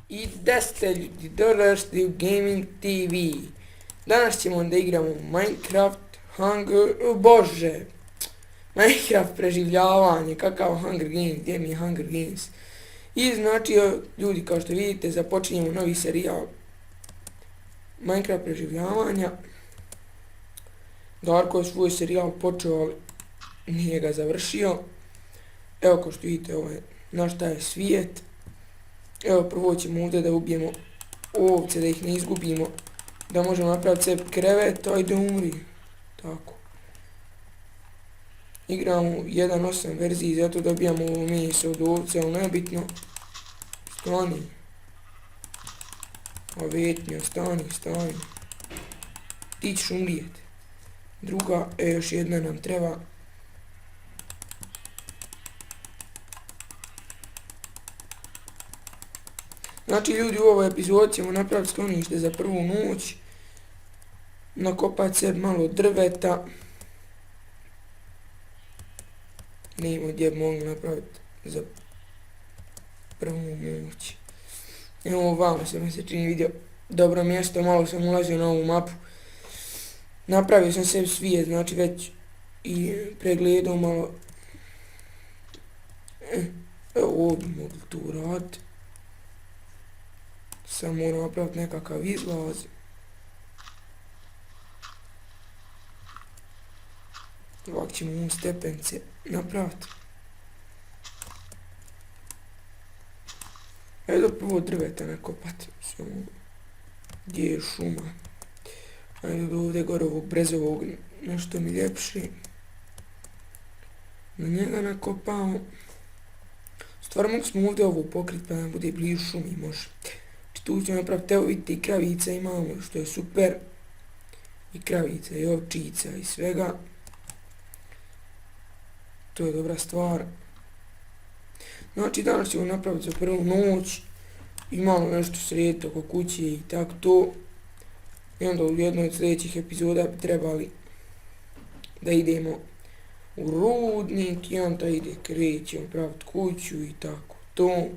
I da ste ljudi dorasli u Gaming TV. Danas ćemo da igramo Minecraft Bože! Minecraft preživljavanje, kakav Hunger Games, gdje mi je Hunger Games? I znači, ljudi, kao što vidite, započinjemo novi serijal Minecraft preživljavanja. Darko je svoj serijal počeo, ali nije ga završio. Evo, kao što vidite, ovo je naš taj svijet. Evo, prvo ćemo ovdje da ubijemo ovce, da ih ne izgubimo. Da možemo napraviti sebi krevet, ajde umri. Tako. Igramo 1.8 verziji, zato dobijamo ovo meso od ovce, ali nebitno. Stani. Ovetnja, stani. Ti ćeš umrijeti. Druga, još jedna nam treba. Znači, ljudi, u ovoj epizodi ćemo napraviti sklonište za prvu noć. Nakopati sebi malo drveta. Nemo gdje bi mogli napraviti za prvu noć. Evo vamo se mi se čini vidio dobro mjesto, malo sam ulazio na ovu mapu. Napravio sam sebi svijet, znači već i pregledao malo. Evo ovdje mogu tu raditi. Sam moram napraviti nekakav izlaz. Ovak ćemo u stepence napraviti. Evo prvo drveta nakopati. Gdje je šuma? Ajde ovdje gore ovog brezovog nešto mi ljepši. Na njega nakopamo. Stvarno mogu smo ovdje ovo pokriti pa nam bude blizu šumi može. Tu ćemo napraviti, evo vidite i kravice imamo, što je super. I kravice, i ovčica, i svega. To je dobra stvar. Znači danas ćemo napraviti za prvu noć. I malo nešto srediti oko kuće i tako to. I onda u jednoj od sljedećih epizoda bi trebali da idemo u rudnik i onda krećemo praviti kuću i tako to.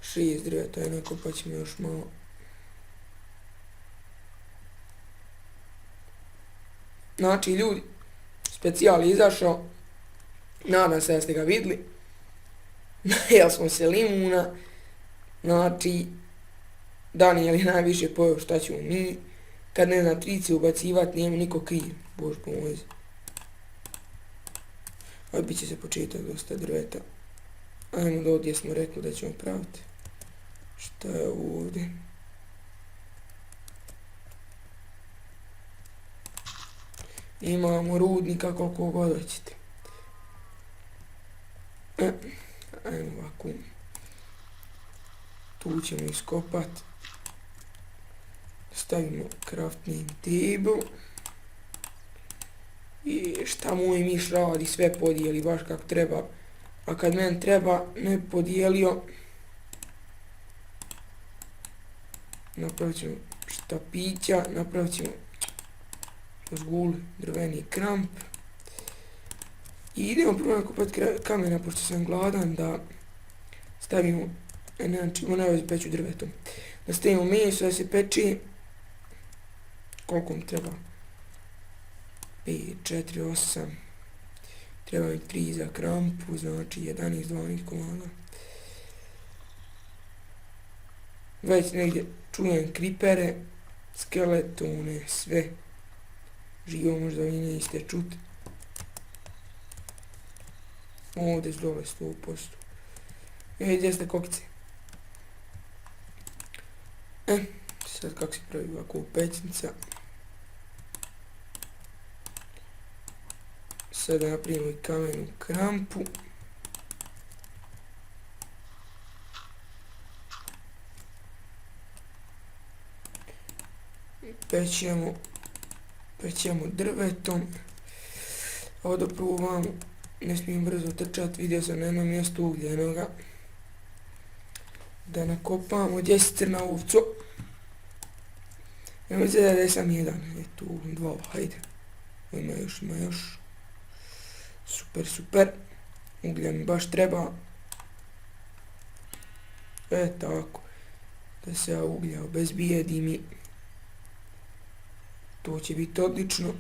6 drveta je nakopat ćemo još malo. Znači ljudi, specijal je izašao. Nadam se da ste ga vidjeli. Najeli smo se limuna. Znači, Daniel je najviše pojeo šta ćemo mi. Kad ne zna trice ubacivat, nijemo niko kriv. Bož pomozi. Ovo bit će se početak dosta drveta. Ajmo da ovdje smo rekli da ćemo praviti. Šta je ovdje? Imamo rudnika koliko god hoćete. Ajmo ovako. Tu ćemo iskopat. Stavimo crafting table. I šta moj miš radi, sve podijeli baš kako treba. A kad meni treba, ne podijelio. Napravit ćemo štapića, napravit ćemo zgul, drveni kramp. I idemo prvo nakupati kamena, pošto sam gladan, da stavimo, ne peću drvetom. Da stavimo meso, da se peči. Koliko mi treba? 5, 4, 8. Treba mi 3 za krampu, znači 11, 12 komada. Već negdje čujem kripere, skeletone, sve. Živo možda vi niste čuti. Ovdje dole 100%. Gdje ste kokice? Sad kako se pravi ovako pećnica. Sada napravimo i kamenu krampu. Pećemo drvetom. Ovdje prvo vam ne smijem brzo trčati, vidio sam na jednom mjestu ugljenoga. Da nakopamo, gdje si crna ovco? Evo izgleda da je sam jedan, eto 2, hajde. Ima još. Super. Ugljen baš treba. Tako. Da se ja uglja obezbijedim i to će biti odlično.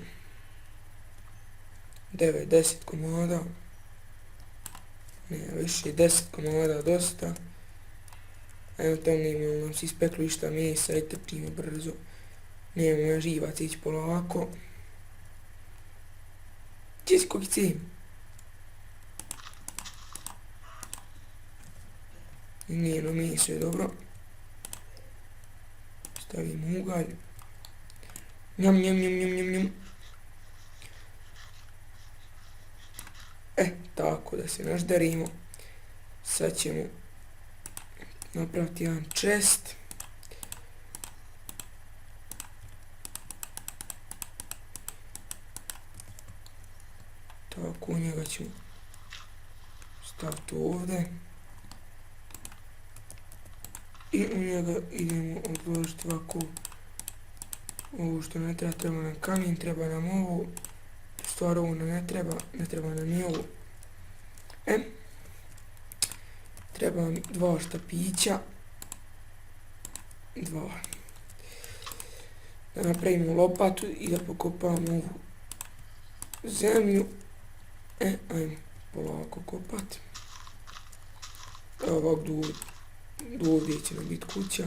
9-10 komada. Ne, više 10 komada dosta. Evo tamo imamo nam se ispeklo išta mesa i trpimo brzo. Nemamo ja živac ići polako. Gdje si kokice? Njeno meso je dobro. Stavimo ugalj. Njam, njam, njam, njam, njam, njam. Tako da se našdarimo. Sad ćemo napraviti jedan chest. Tako, njega ćemo staviti ovdje. I u njega idemo odložiti ovako. Ovo što ne treba, treba nam kamen, treba nam ovo. Stvar ovo ne treba nam ni ovo. Treba nam 2 štapića. 2. Da napravimo lopatu i da pokopamo ovu zemlju. Ajmo polako kopati. Evo ovak do ovdje će nam biti kuća.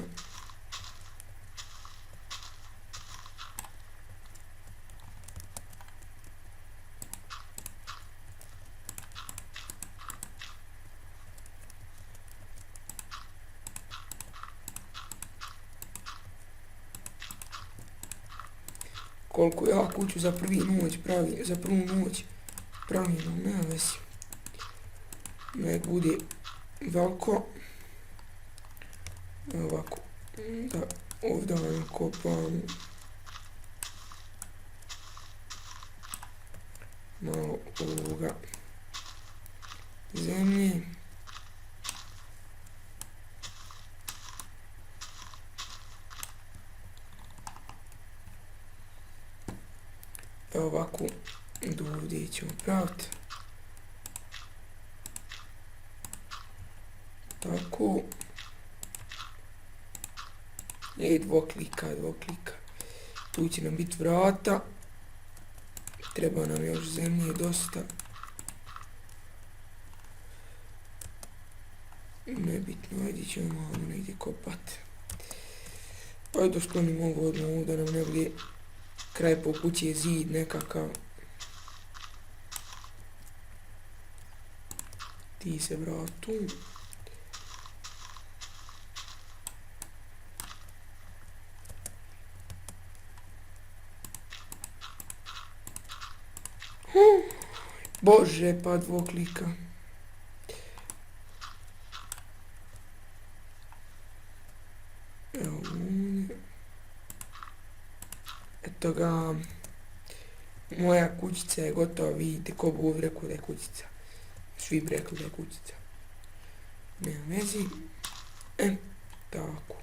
Koliko ja kuću za prvu noć pravim, nema veze. Nek bude veliko. Ovako, da ovdje nakopam malo ovoga zemlje. Ovako, do ovdje ćemo praviti. Tako. Dvoklika. Tu će nam biti vrata. Treba nam još zemlje dosta. Nebitno, ajde ćemo malo negdje kopati. Ajde sklonimo ovo odmah ovdje, da nam ne bude kraj po kući je zid nekakav. Ti se vratu. Bože, pa dvoklika. Evo ovdje. Eto ga. Moja kućica je gotova, vidite ko bi ovdje rekao da je kućica. Svi bi rekli da je kućica. Nema vezi. Tako.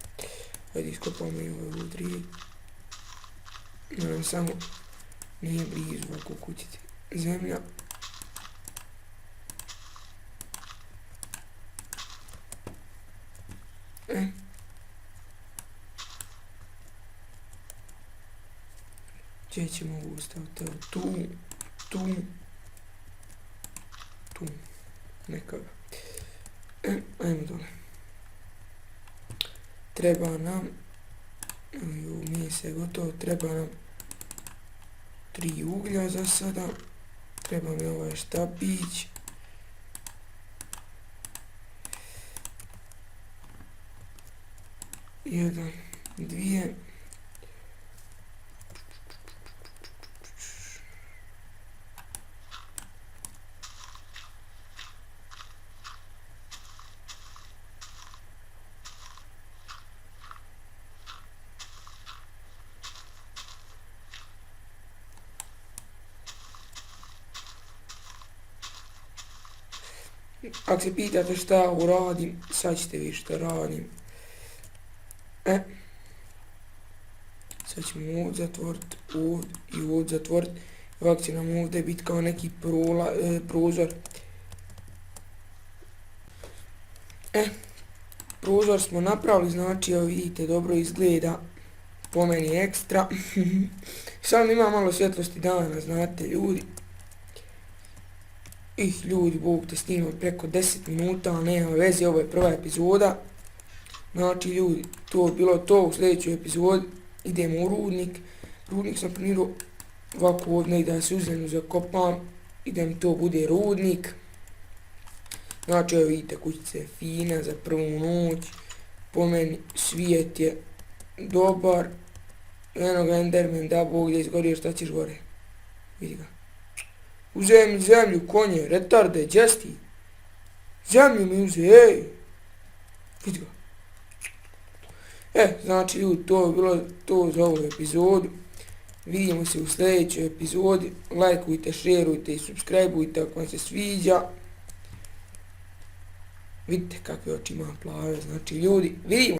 Ajde iskopamo i ove udrije. Samo nije blizu ovako kućice. Zemlja. Gdje ćemo ovo staviti? Tu. Nekaga. Ajmo dole. Treba nam, ovo mjesto je gotovo, treba nam 3 uglja za sada. Treba mi ovaj štapić. Jedan, 2. Ako se pitate šta ovo radim, sad ćete vidjeti šta radim. Sad ćemo ovdje zatvoriti, ovdje i ovdje zatvoriti. Ovako će nam ovdje biti kao neki prozor. Prozor smo napravili, znači evo vidite dobro izgleda, po meni ekstra. Samo ima malo svjetlosti dana, znate ljudi. Ljudi, Bog te snimam preko 10 minuta, nema veze, ovo je prva epizoda. Znači ljudi, to je bilo to, u sljedećoj epizodi idemo u rudnik. Rudnik sam planirao ovako ovdje da se u zemlju zakopam i da mi to bude rudnik. Znači evo vidite, kućica je fina za prvu noć, po meni svijet je dobar. Eno ga Enderman, da Bog da izgori, šta ćeš gore? Vidi ga. Uzemi zemlju, konje, retarde, džesti. Zemlju mi uze, ej. Vidi ga. Znači ljudi, to je bilo to za ovu epizodu. Vidimo se u sljedećoj epizodi. Lajkujte, šerujte i subscribeujte ako vam se sviđa. Vidite kakve oči ima plave, znači ljudi, vidimo.